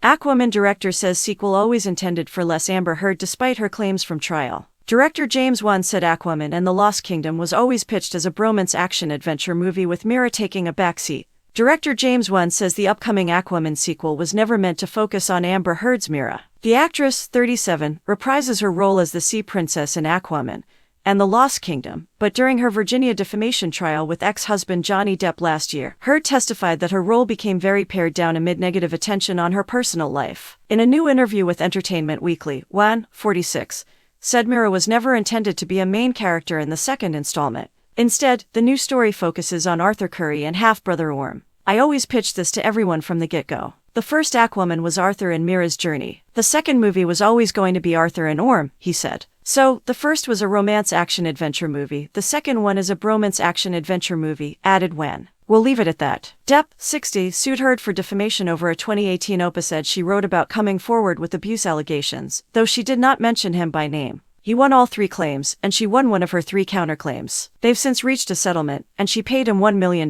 Aquaman director says sequel always intended for less Amber Heard despite her claims from trial. Director James Wan said Aquaman and the Lost Kingdom was always pitched as a bromance action-adventure movie with Mira taking a backseat. Director James Wan says the upcoming Aquaman sequel was never meant to focus on Amber Heard's Mira. The actress, 37, reprises her role as the Sea Princess in Aquaman and the Lost Kingdom, but during her Virginia defamation trial with ex-husband Johnny Depp last year, Heard testified that her role became very pared down amid negative attention on her personal life. In a new interview with Entertainment Weekly, Wan, 46, said Mira was never intended to be a main character in the second installment. Instead, the new story focuses on Arthur Curry and half-brother Orm. I always pitched this to everyone from the get-go. The first Aquaman was Arthur and Mira's journey. The second movie was always going to be Arthur and Orm, he said. So, the first was a romance action-adventure movie, the second one is a bromance action-adventure movie, added Wan. We'll leave it at that. Depp, 60, sued Heard for defamation over a 2018 op-ed she wrote about coming forward with abuse allegations, though she did not mention him by name. He won all 3 claims, and she won one of her 3 counterclaims. They've since reached a settlement, and she paid him $1 million.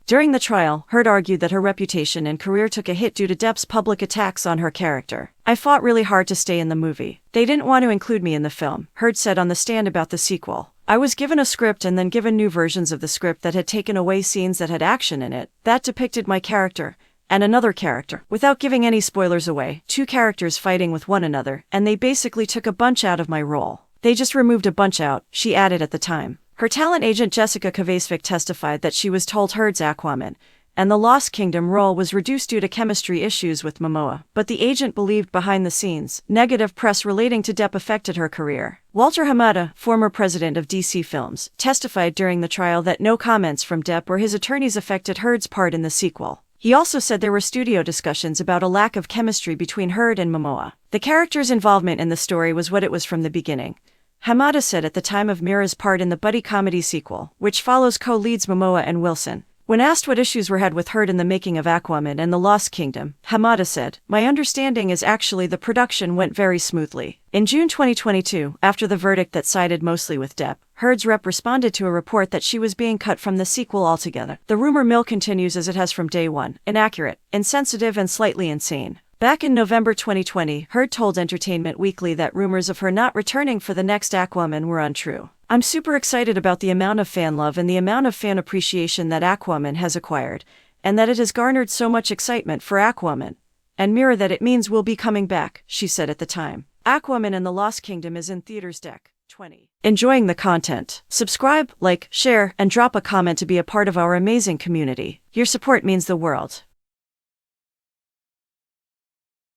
During the trial, Heard argued that her reputation and career took a hit due to Depp's public attacks on her character. I fought really hard to stay in the movie. They didn't want to include me in the film, Heard said on the stand about the sequel. I was given a script and then given new versions of the script that had taken away scenes that had action in it, that depicted my character and another character, without giving any spoilers away, 2 characters fighting with one another, and they basically took a bunch out of my role. They just removed a bunch out, she added at the time. Her talent agent Jessica Kvasvik testified that she was told Heard's Aquaman and the Lost Kingdom role was reduced due to chemistry issues with Momoa, but the agent believed behind the scenes, negative press relating to Depp affected her career. Walter Hamada, former president of DC Films, testified during the trial that no comments from Depp or his attorneys affected Heard's part in the sequel. He also said there were studio discussions about a lack of chemistry between Heard and Momoa. The character's involvement in the story was what it was from the beginning, Hamada said at the time of Mira's part in the buddy comedy sequel, which follows co-leads Momoa and Wilson. When asked what issues were had with Heard in the making of Aquaman and the Lost Kingdom, Hamada said, "My understanding is actually the production went very smoothly." In June 2022, after the verdict that sided mostly with Depp, Heard's rep responded to a report that she was being cut from the sequel altogether. The rumor mill continues as it has from day one, inaccurate, insensitive and slightly insane. Back in November 2020, Heard told Entertainment Weekly that rumors of her not returning for the next Aquaman were untrue. "I'm super excited about the amount of fan love and the amount of fan appreciation that Aquaman has acquired, and that it has garnered so much excitement for Aquaman and Mira that it means we'll be coming back," she said at the time. Aquaman and the Lost Kingdom is in theaters Dec. 20. Enjoying the content? Subscribe, like, share, and drop a comment to be a part of our amazing community. Your support means the world.